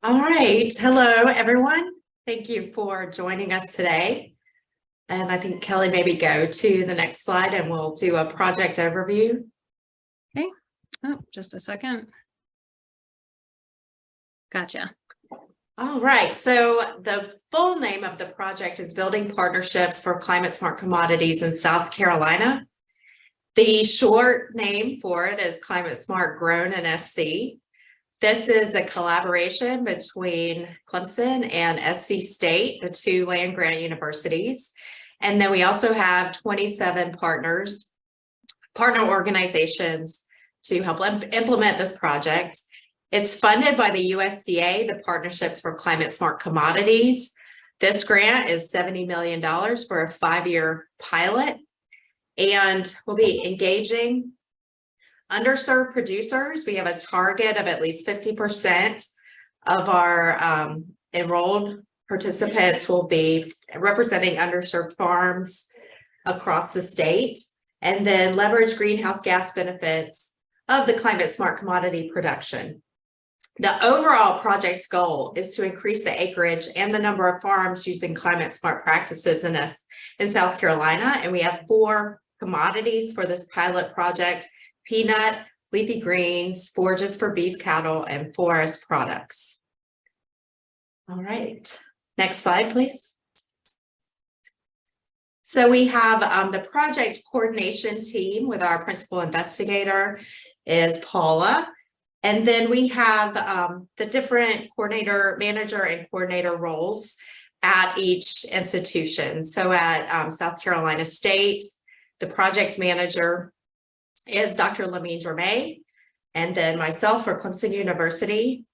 All right. Hello, everyone. Thank you for joining us today. And I think Kelly, maybe go to the next slide and we'll do a project overview. Okay. Oh, just a second. Gotcha. All right. So the full name of the project is Building Partnerships for Climate Smart Commodities in South Carolina. The short name for it is Climate Smart Grown and SC. This is a collaboration between Clemson and SC State, the two land grant universities. And then we also have 27 partner organizations to help implement this project. It's funded by the USDA, the Partnerships for Climate Smart Commodities. This grant is $70 million for a 5-year pilot. And we'll be engaging underserved producers. We have a target of at least 50% of our enrolled participants will be representing underserved farms across the state, and then leverage greenhouse gas benefits of the climate smart commodity production. The overall project goal is to increase the acreage and the number of farms using climate smart practices in South Carolina. And we have 4 commodities for this pilot project: peanut, leafy greens, forages for beef cattle, and forest products. All right, next slide, please. So we have the project coordination team with our principal investigator is Paula. And then we have the different coordinator, manager, and coordinator roles at each institution. So at South Carolina State, the project manager is Dr. Lamine Germain, and then myself for Clemson University.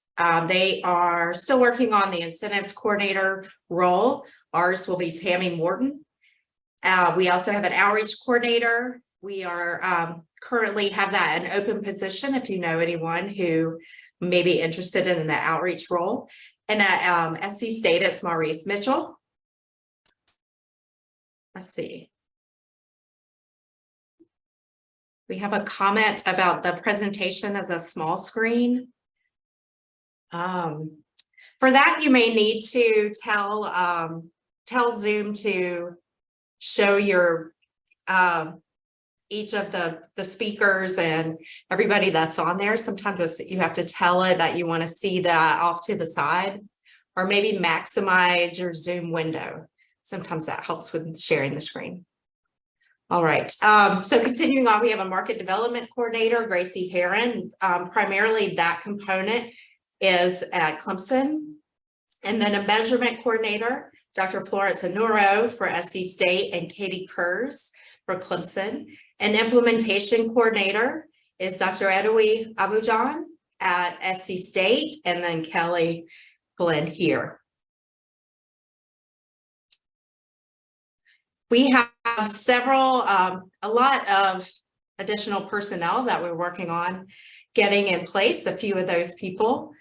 They are still working on the incentives coordinator role. Ours will be Tammy Morton. We also have an outreach coordinator. We are currently have that an open position if you know anyone who may be interested in the outreach role. And at SC State, it's Maurice Mitchell. Let's see. We have a comment about the presentation as a small screen. For that, you may need to tell Zoom to show your each of the speakers and everybody that's on there. Sometimes you have to tell it that you want to see that off to the side, or maybe maximize your Zoom window. Sometimes that helps with sharing the screen. All right, so continuing on, we have a market development coordinator, Gracie Heron. Primarily that component is at Clemson. And then a measurement coordinator, Dr. Florence Anuro for SC State, and Katie Kurz for Clemson. An implementation coordinator is Dr. Edoui Abujan at SC State, and then Kelly Glenn here. We have several, a lot of additional personnel that we're working on getting in place. A few of those people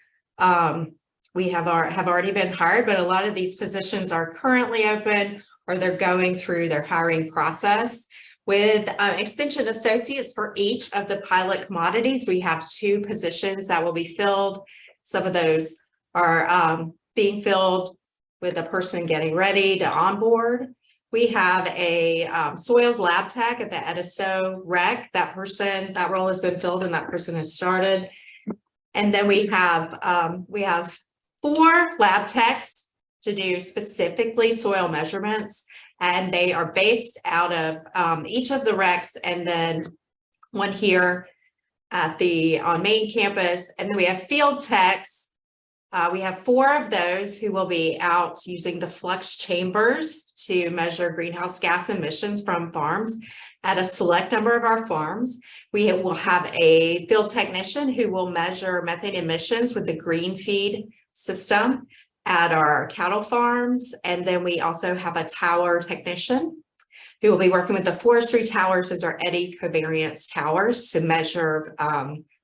we have already been hired, but a lot of these positions are currently open or they're going through their hiring process. With extension associates for each of the pilot commodities, we have 2 positions that will be filled. Some of those are being filled with a person getting ready to onboard. We have a soils lab tech at the Edisto Rec. That role has been filled and that person has started. And then we have 4 lab techs to do specifically soil measurements, and they are based out of each of the recs, and then one here at on main campus. And then we have field techs. We have 4 of those who will be out using the flux chambers to measure greenhouse gas emissions from farms at a select number of our farms. We will have a field technician who will measure methane emissions with the green feed system at our cattle farms. And then we also have a tower technician who will be working with the forestry towers as our eddy covariance towers to measure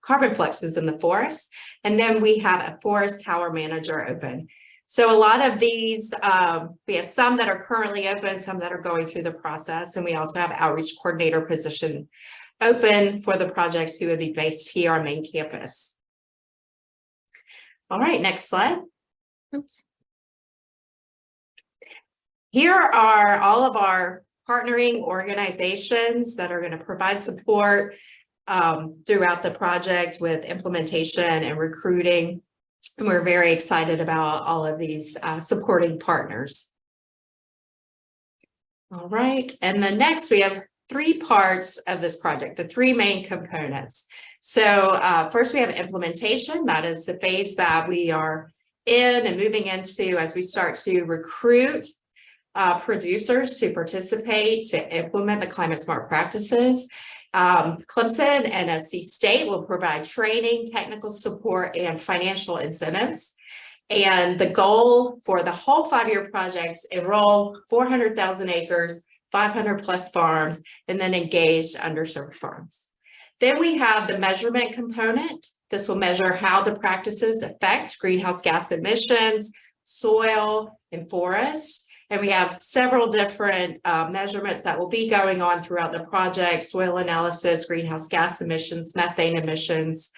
carbon fluxes in the forest. And then we have a forest tower manager open. So a lot of these, we have some that are currently open, some that are going through the process. And we also have outreach coordinator position open for the projects who would be based here on main campus. All right, next slide. Oops. Here are all of our partnering organizations that are going to provide support throughout the project with implementation and recruiting. And we're very excited about all of these supporting partners. All right, and then next we have 3 parts of this project, the 3 main components. So first we have implementation. That is the phase that we are in and moving into as we start to recruit producers to participate, to implement the climate smart practices. Clemson and NC State will provide training, technical support, and financial incentives. And the goal for the whole 5-year project, enroll 400,000 acres, 500 plus farms, and then engage underserved farms. Then we have the measurement component. This will measure how the practices affect greenhouse gas emissions, soil, and forests. And we have several different measurements that will be going on throughout the project: soil analysis, greenhouse gas emissions, methane emissions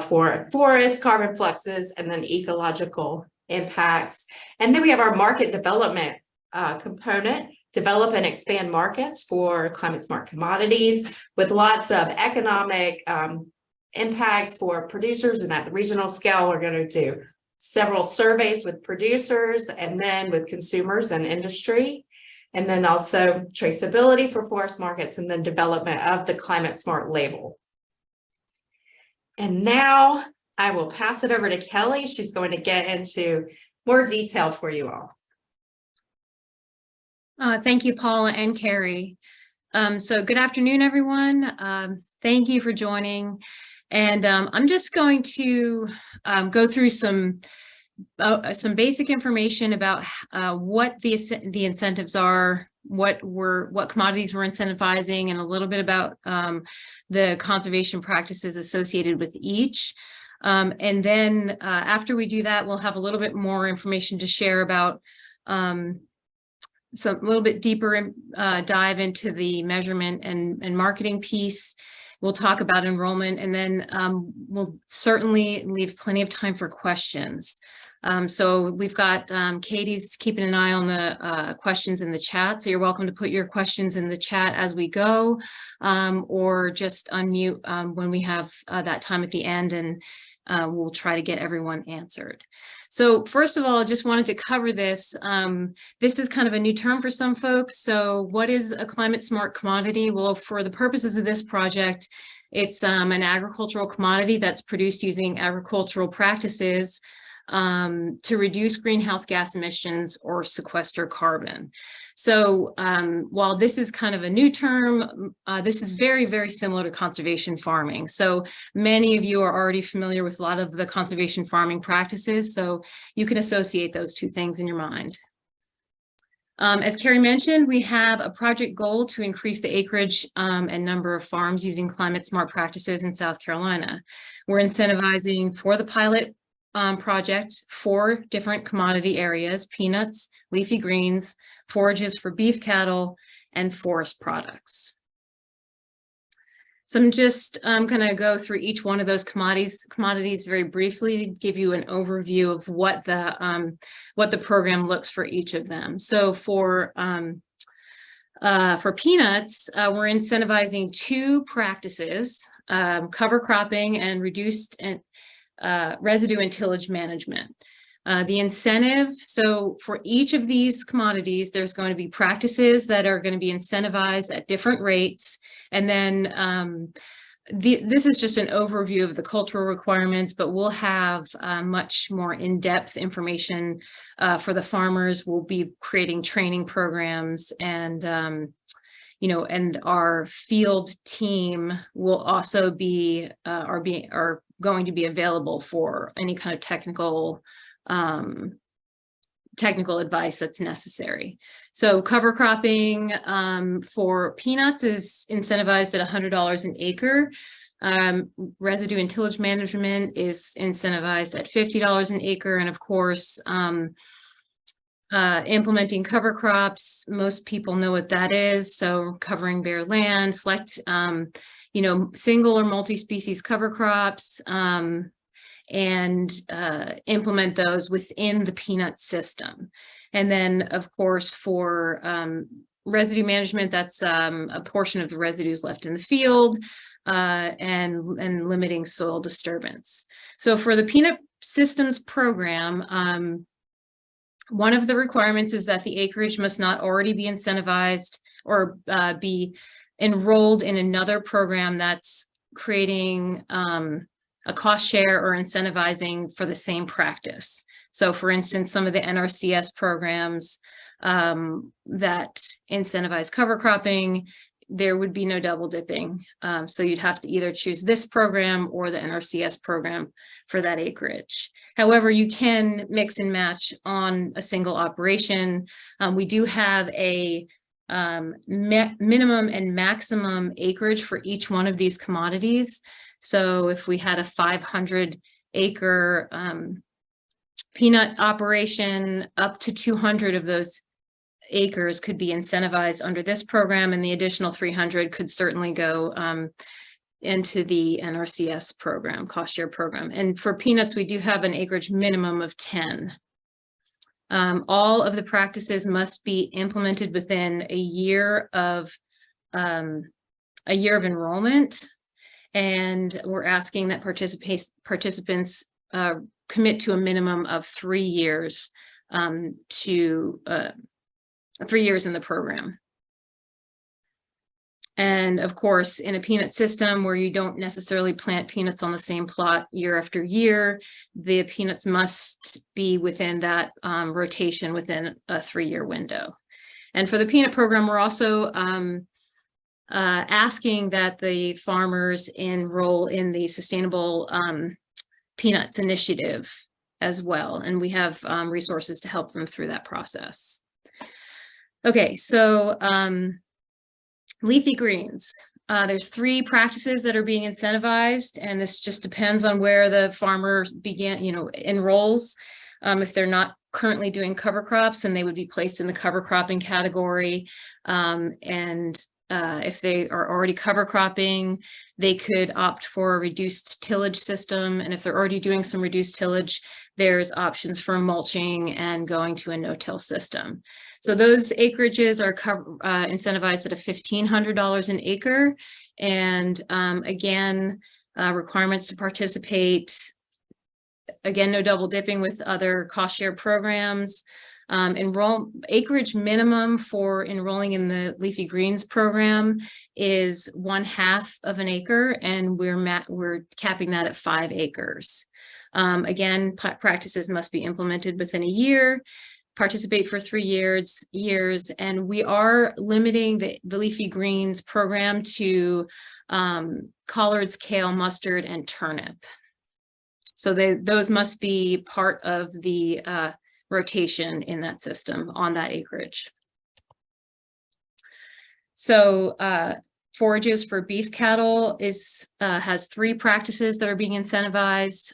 for forests, carbon fluxes, and then ecological impacts. And then we have our market development component: develop and expand markets for climate smart commodities with lots of economic impacts for producers. And at the regional scale, we're going to do several surveys with producers and then with consumers and industry, and then also traceability for forest markets, and then development of the climate smart label. And now I will pass it over to Kelly. She's going to get into more detail for you all. Thank you, Paula and Carrie. So good afternoon, everyone. Thank you for joining. And I'm just going to go through some basic information about what the incentives are, what commodities we're incentivizing, and a little bit about the conservation practices associated with each. And then after we do that, we'll have a little bit more information to share about a little bit deeper dive into the measurement and marketing piece. We'll talk about enrollment, and then we'll certainly leave plenty of time for questions. So we've got Katie's keeping an eye on the questions in the chat. So you're welcome to put your questions in the chat as we go, or just unmute when we have that time at the end, and we'll try to get everyone answered. So first of all, I just wanted to cover this. This is kind of a new term for some folks. So what is a climate smart commodity? Well, for the purposes of this project, it's an agricultural commodity that's produced using agricultural practices to reduce greenhouse gas emissions or sequester carbon. So while this is kind of a new term, this is very, very similar to conservation farming. So many of you are already familiar with a lot of the conservation farming practices, so you can associate those two things in your mind. As Carrie mentioned, we have a project goal to increase the acreage and number of farms using climate smart practices in South Carolina. We're incentivizing for the pilot project 4 different commodity areas: peanuts, leafy greens, forages for beef cattle, and forest products. So I'm just going to go through each one of those commodities very briefly to give you an overview of what the program looks for each of them. So for peanuts, we're incentivizing 2 practices: cover cropping and reduced residue and tillage management. The incentive, so for each of these commodities, there's going to be practices that are going to be incentivized at different rates. And then this is just an overview of the cultural requirements, but we'll have much more in-depth information for the farmers. We'll be creating training programs, and and our field team will also be are going to be available for any kind of technical advice that's necessary. So cover cropping for peanuts is incentivized at $100 an acre. Residue and tillage management is incentivized at $50 an acre. And of course, implementing cover crops, most people know what that is. So covering bare land, select, single or multi-species cover crops, and implement those within the peanut system. And then, of course, for residue management, that's a portion of the residues left in the field and limiting soil disturbance. So for the peanut systems program, one of the requirements is that the acreage must not already be incentivized or be enrolled in another program that's creating a cost share or incentivizing for the same practice. So for instance, some of the NRCS programs that incentivize cover cropping, there would be no double dipping. So you'd have to either choose this program or the NRCS program for that acreage. However, you can mix and match on a single operation. We do have a minimum and maximum acreage for each one of these commodities. So if we had a 500-acre peanut operation, up to 200 of those acres could be incentivized under this program, and the additional 300 could certainly go into the NRCS program, cost share program. And for peanuts, we do have an acreage minimum of 10. All of the practices must be implemented within a year of enrollment, and we're asking that participants commit to a minimum of 3 years to 3 years in the program. And of course, in a peanut system where you don't necessarily plant peanuts on the same plot year after year, the peanuts must be within that rotation within a 3-year window. And for the peanut program, we're also asking that the farmers enroll in the Sustainable Peanuts Initiative as well. And we have resources to help them through that process. Okay, so leafy greens. There's 3 practices that are being incentivized, and this just depends on where the farmer enrolls. If they're not currently doing cover crops, then they would be placed in the cover cropping category. If they are already cover cropping, they could opt for a reduced tillage system. And if they're already doing some reduced tillage, there's options for mulching and going to a no-till system. So those acreages are incentivized at a $1,500 an acre. And again, requirements to participate. Again, no double dipping with other cost share programs. Acreage minimum for enrolling in the leafy greens program is 1/2 of an acre, and we're capping that at 5 acres. Again, practices must be implemented within a year, participate for 3 years, and we are limiting the leafy greens program to collards, kale, mustard, and turnip. So those must be part of the rotation in that system on that acreage. So forages for beef cattle has 3 practices that are being incentivized.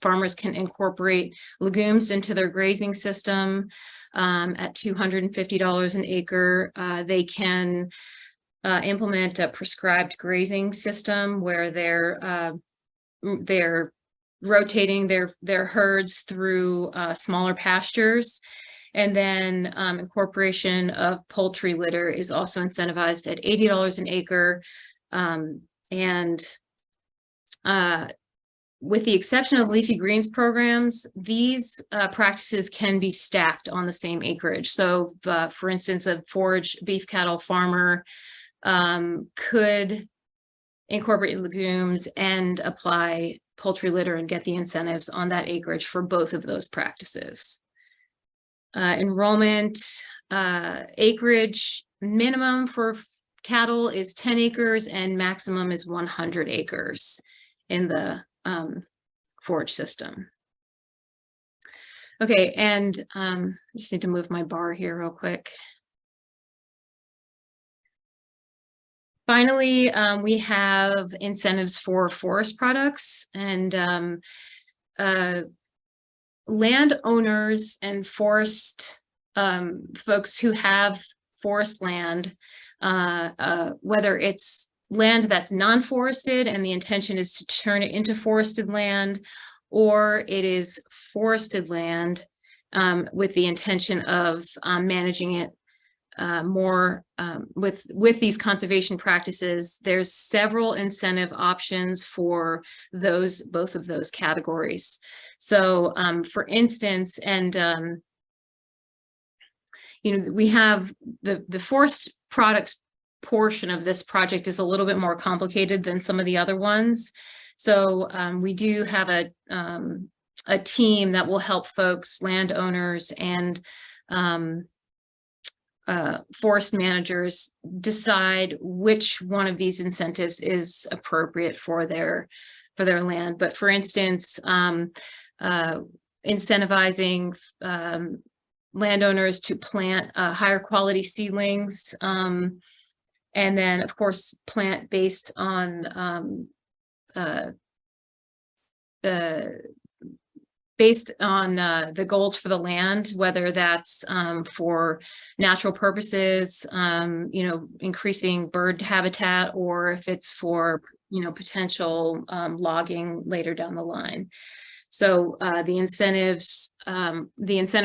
Farmers can incorporate legumes into their grazing system at $250 an acre. They can implement a prescribed grazing system where they're rotating their herds through smaller pastures. And then incorporation of poultry litter is also incentivized at $80 an acre. With the exception of leafy greens programs, these practices can be stacked on the same acreage. So for instance, a forage beef cattle farmer could incorporate legumes and apply poultry litter and get the incentives on that acreage for both of those practices. Enrollment acreage minimum for cattle is 10 acres and maximum is 100 acres in the forage system. Okay, and I just need to move my bar here real quick. Finally, we have incentives for forest products, and landowners and forest folks who have forest land, whether it's land that's non-forested and the intention is to turn it into forested land, or it is forested land with the intention of managing it more with these conservation practices. There's several incentive options for both of those categories. So for instance, and we have the forest products portion of this project is a little bit more complicated than some of the other ones. So we do have a team that will help folks, landowners and forest managers decide which one of these incentives is appropriate for their land. But for instance, incentivizing landowners to plant higher quality seedlings, and then of course plant based on the goals for the land, whether that's for natural purposes, increasing bird habitat, or if it's for, potential logging later down the line. So the incentive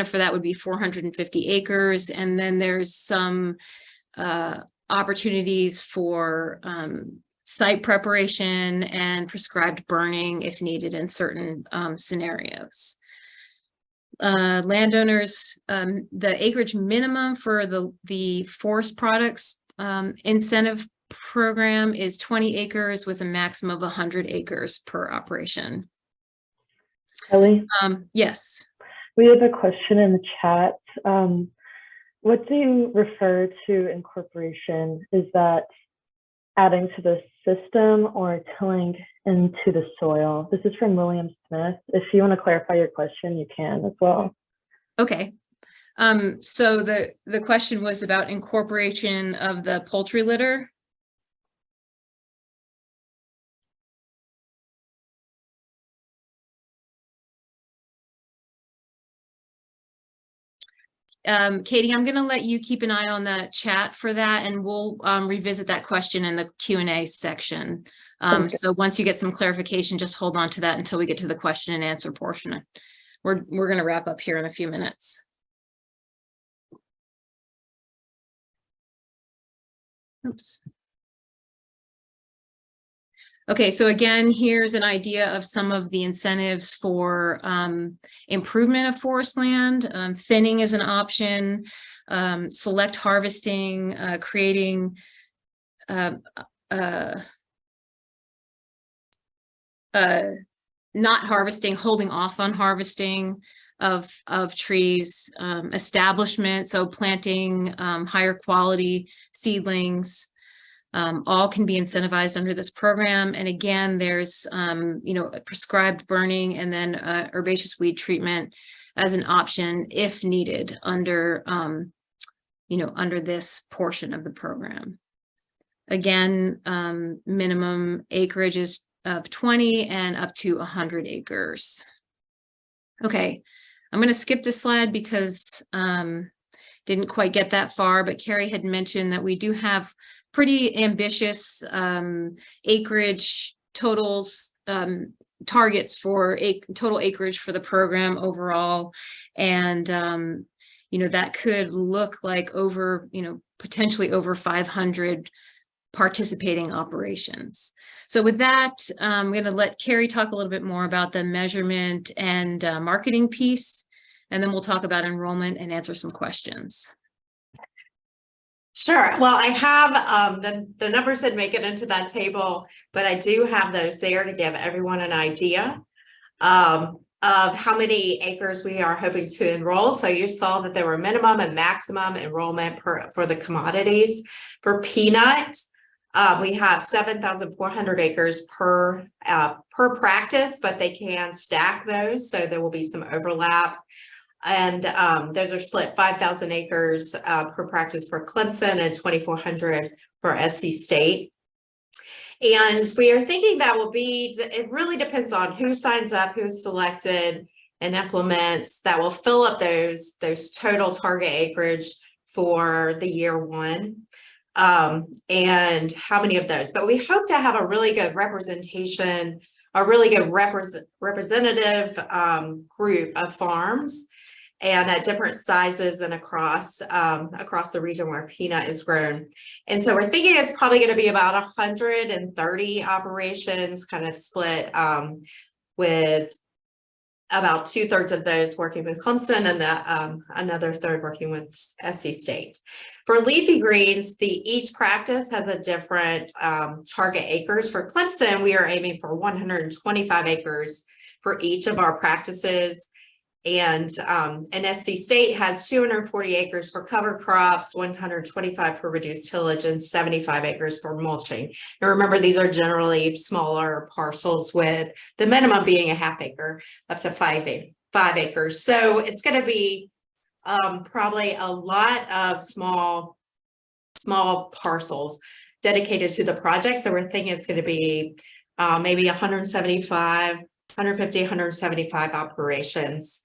for that would be 450 acres. And then there's some opportunities for site preparation and prescribed burning if needed in certain scenarios. Landowners, the acreage minimum for the forest products incentive program is 20 acres with a maximum of 100 acres per operation. Kelly? Yes. We have a question in the chat. What do you refer to incorporation? Is that adding to the system or tilling into the soil? This is from William Smith. If you want to clarify your question, you can as well. Okay. So the question was about incorporation of the poultry litter. Katie, I'm going to let you keep an eye on the chat for that, and we'll revisit that question in the Q&A section. Okay. So once you get some clarification, just hold on to that until we get to the question and answer portion. We're going to wrap up here in a few minutes. Oops. Okay, so again, here's an idea of some of the incentives for improvement of forest land. Thinning is an option, select harvesting, creating not harvesting, holding off on harvesting of trees, establishment, so planting higher quality seedlings. All can be incentivized under this program. And again, there's, prescribed burning and then herbaceous weed treatment as an option if needed under, under this portion of the program. Again, minimum acreage is of 20 and up to 100 acres. Okay, I'm going to skip this slide because didn't quite get that far, but Carrie had mentioned that we do have pretty ambitious acreage totals, targets for total acreage for the program overall. And, that could look like over, potentially over 500 participating operations. So with that, I'm going to let Carrie talk a little bit more about the measurement and marketing piece, and then we'll talk about enrollment and answer some questions. Sure. Well, I have the numbers didn't make it into that table, but I do have those there to give everyone an idea of how many acres we are hoping to enroll. So you saw that there were minimum and maximum enrollment for the commodities. For peanut, we have 7,400 acres per practice, but they can stack those, so there will be some overlap. And those are split 5,000 acres per practice for Clemson and 2,400 for SC State. And we are thinking that will be, it really depends on who signs up, who's selected and implements, that will fill up those total target acreage for the year one, and how many of those. But we hope to have a really good representation really good representative group of farms, and at different sizes and across the region where peanut is grown. And so we're thinking it's probably going to be about 130 operations, kind of split with about 2/3 of those working with Clemson and another third working with SC State. For leafy greens, each practice has a different target acres. For Clemson, we are aiming for 125 acres for each of our practices. And SC State has 240 acres for cover crops, 125 for reduced tillage, and 75 acres for mulching. And remember, these are generally smaller parcels, with the minimum being a half acre up to 5 acres. So it's going to be probably a lot of small parcels dedicated to the project. So we're thinking it's going to be maybe 175, 150, 175 operations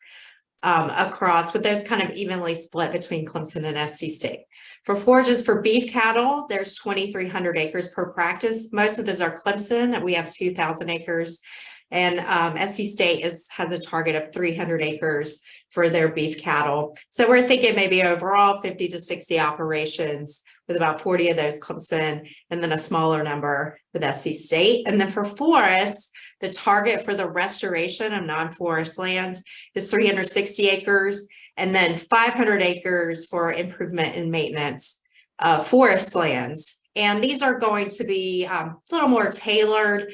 across, with those kind of evenly split between Clemson and SC State. For forages for beef cattle, there's 2,300 acres per practice. Most of those are Clemson. We have 2,000 acres, and SC State has a target of 300 acres for their beef cattle. So we're thinking maybe overall 50 to 60 operations, with about 40 of those Clemson, and then a smaller number with SC State. And then for forest, the target for the restoration of non-forest lands is 360 acres, and then 500 acres for improvement and maintenance of forest lands. And these are going to be a little more tailored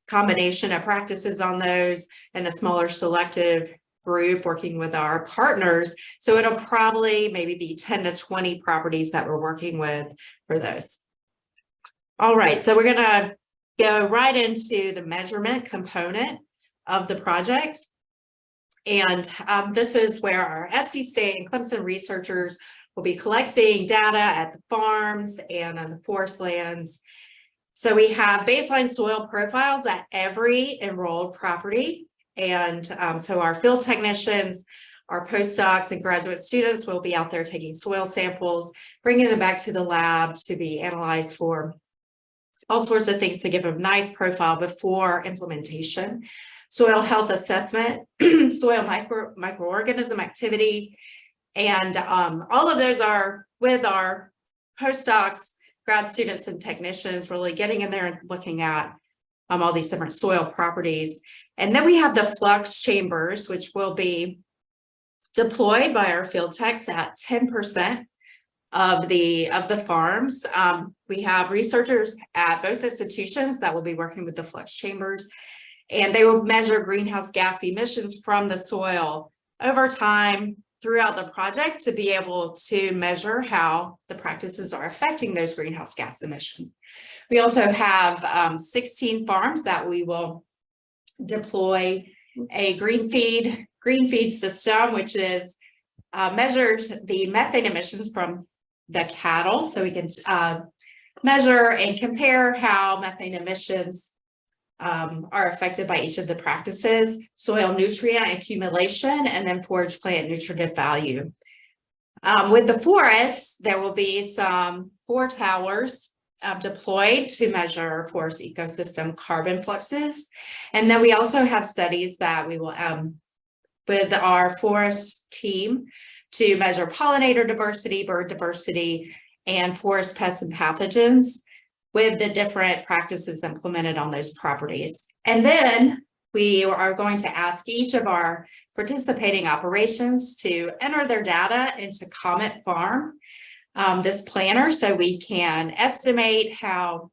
combination of practices on those, and a smaller selective group working with our partners. So it'll probably maybe be 10 to 20 properties that we're working with for those. All right, so we're gonna go right into the measurement component of the project. And this is where our SC State and Clemson researchers will be collecting data at the farms and on the forest lands. So we have baseline soil profiles at every enrolled property. And so our field technicians, our postdocs, and graduate students will be out there taking soil samples, bringing them back to the lab to be analyzed for all sorts of things to give a nice profile before implementation. Soil health assessment, soil microorganism activity, and all of those are with our postdocs, grad students, and technicians, really getting in there and looking at all these different soil properties. And then we have the flux chambers, which will be deployed by our field techs at 10% of the farms. We have researchers at both institutions that will be working with the flux chambers, and they will measure greenhouse gas emissions from the soil over time throughout the project to be able to measure how the practices are affecting those greenhouse gas emissions. We also have 16 farms that we will deploy a green feed system, which is measures the methane emissions from the cattle, so we can measure and compare how methane emissions are affected by each of the practices, soil nutrient accumulation, and then forage plant nutritive value. With the forests, there will be some 4 towers deployed to measure forest ecosystem carbon fluxes. And then we also have studies that we will, with our forest team, to measure pollinator diversity, bird diversity, and forest pests and pathogens with the different practices implemented on those properties. And then we are going to ask each of our participating operations to enter their data into COMMOD Farm, this planner, so we can estimate how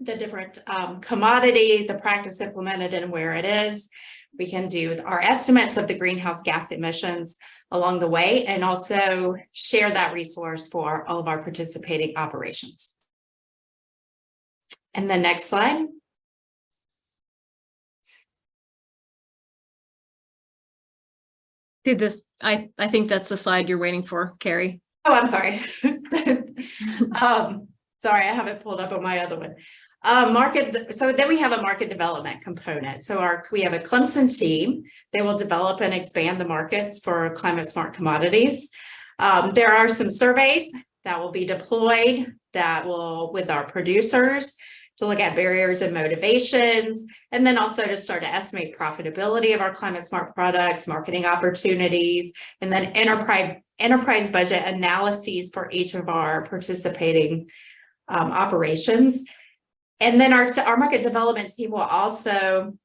the different commodity, the practice implemented, and where it is. We can do our estimates of the greenhouse gas emissions along the way, and also share that resource for all of our participating operations. And the next slide. Did this, I think that's the slide you're waiting for, Carrie. Oh, I'm sorry. Sorry, I have it pulled up on my other one. So then we have a market development component. So we have a Clemson team. They will develop and expand the markets for climate smart commodities. There are some surveys that will be deployed that will, with our producers, to look at barriers and motivations, and then also to start to estimate profitability of our climate smart products, marketing opportunities, and then enterprise budget analyses for each of our participating operations. And then our market development team will also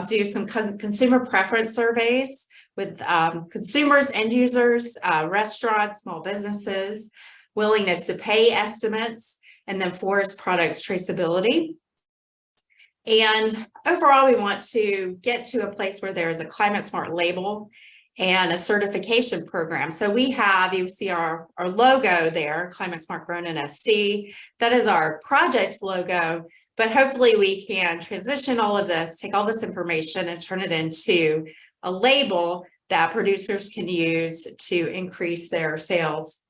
do some consumer preference surveys with consumers, end users, restaurants, small businesses, willingness to pay estimates, and then forest products traceability. And overall, we want to get to a place where there is a climate smart label and a certification program. So we have, you see our logo there, Climate Smart Grown in SC. That is our project logo, but hopefully we can transition all of this, take all this information and turn it into a label that producers can use to increase their sales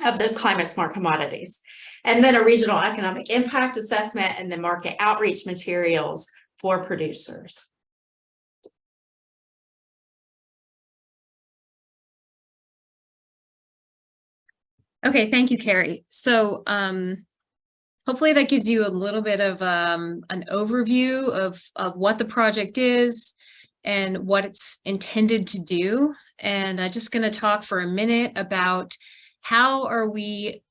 of the climate smart commodities. And then a regional economic impact assessment and then market outreach materials for producers. Okay, thank you, Carrie. So hopefully that gives you a little bit of an overview of what the project is and what it's intended to do. And I'm just going to talk for a minute about how are we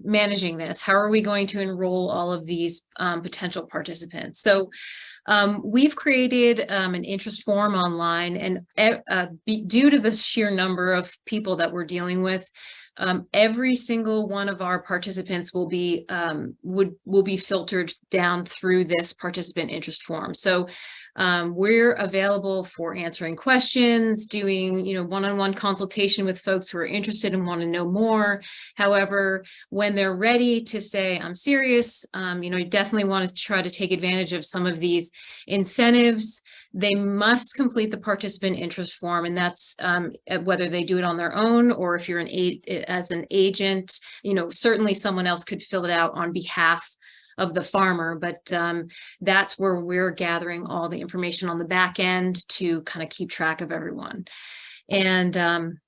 managing this? How are we going to enroll all of these potential participants? So we've created an interest form online, and due to the sheer number of people that we're dealing with, every single one of our participants will be filtered down through this participant interest form. So we're available for answering questions, doing one-on-one consultation with folks who are interested and want to know more. However, when they're ready to say, I'm serious, you definitely want to try to take advantage of some of these incentives, they must complete the participant interest form, and that's whether they do it on their own or if you're as an agent, certainly someone else could fill it out on behalf of the farmer, but that's where we're gathering all the information on the back end to kind of keep track of everyone. And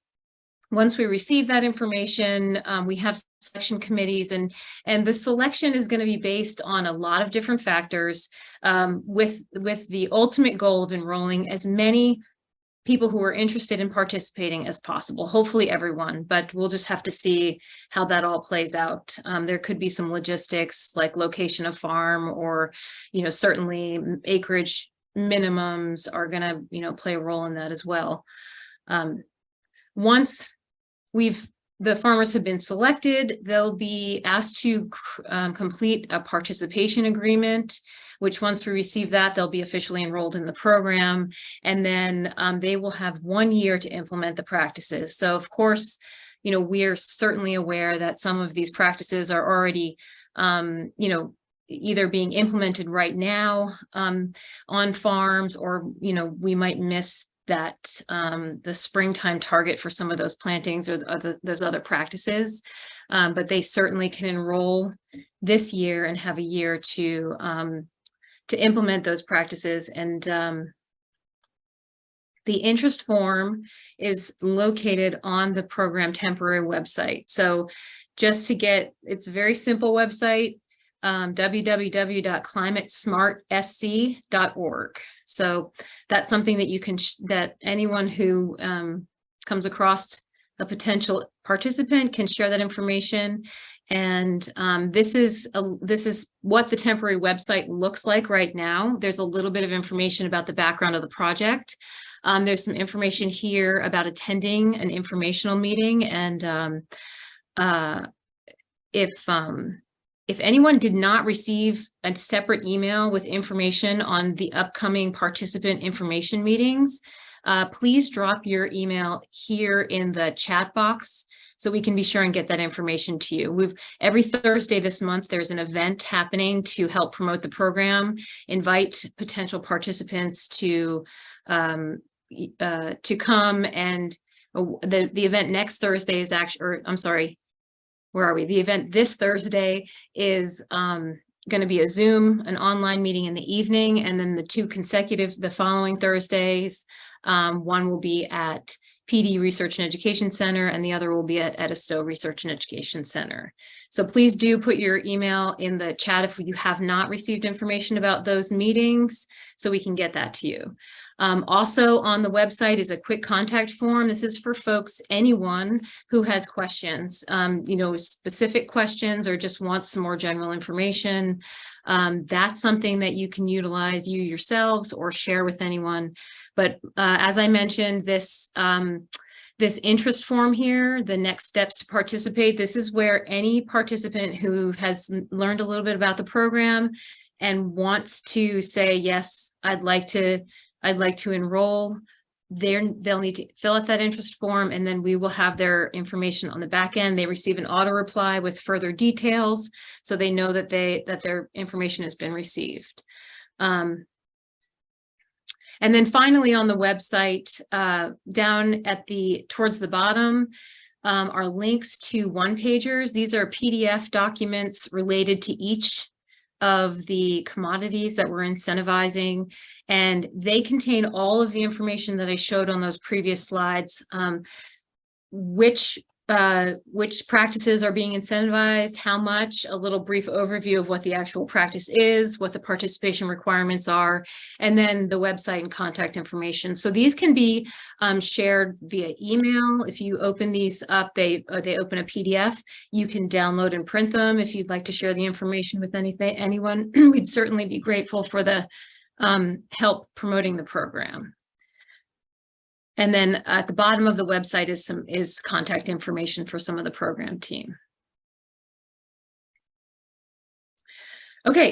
once we receive that information, we have selection committees, and the selection is going to be based on a lot of different factors, with the ultimate goal of enrolling as many people who are interested in participating as possible, hopefully everyone, but we'll just have to see how that all plays out. There could be some logistics like location of farm, or, certainly acreage minimums are going to, play a role in that as well. Once the farmers have been selected, they'll be asked to complete a participation agreement, which once we receive that, they'll be officially enrolled in the program. And then they will have 1 year to implement the practices. So of course, we are certainly aware that some of these practices are already, either being implemented right now on farms, or, we might miss that the springtime target for some of those plantings or those other practices, but they certainly can enroll this year and have a year to implement those practices. And the interest form is located on the program temporary website. So just to it's a very simple website, www.climatesmartsc.org. So that's something that that anyone who comes across a potential participant can share that information. And this is what the temporary website looks like right now. There's a little bit of information about the background of the project. There's some information here about attending an informational meeting, and if anyone did not receive a separate email with information on the upcoming participant information meetings, please drop your email here in the chat box so we can be sure and get that information to you. Every Thursday this month, there's an event happening to help promote the program, invite potential participants to come, and the event next Thursday is the event this Thursday is going to be a Zoom, an online meeting in the evening, and then the following Thursdays, one will be at PD Research and Education Center, and the other will be at Edisto Research and Education Center. So please do put your email in the chat if you have not received information about those meetings, so we can get that to you. Also on the website is a quick contact form. This is for folks, anyone who has questions, you know, specific questions or just wants some more general information. That's something that you can utilize you yourselves or share with anyone. But as I mentioned, this interest form here, the next steps to participate, this is where any participant who has learned a little bit about the program and wants to say, yes, I'd like to enroll, they'll need to fill out that interest form, and then we will have their information on the back end. They receive an auto reply with further details, so they know that their information has been received. And then finally on the website, down at towards the bottom, are links to one-pagers. These are PDF documents related to each of the commodities that we're incentivizing, and they contain all of the information that I showed on those previous slides, which practices are being incentivized, how much, a little brief overview of what the actual practice is, what the participation requirements are, and then the website and contact information. So these can be shared via email. If you open these up, they open a PDF. You can download and print them if you'd like to share the information with anyone. We'd certainly be grateful for the help promoting the program. And then at the bottom of the website is contact information for some of the program team. Okay,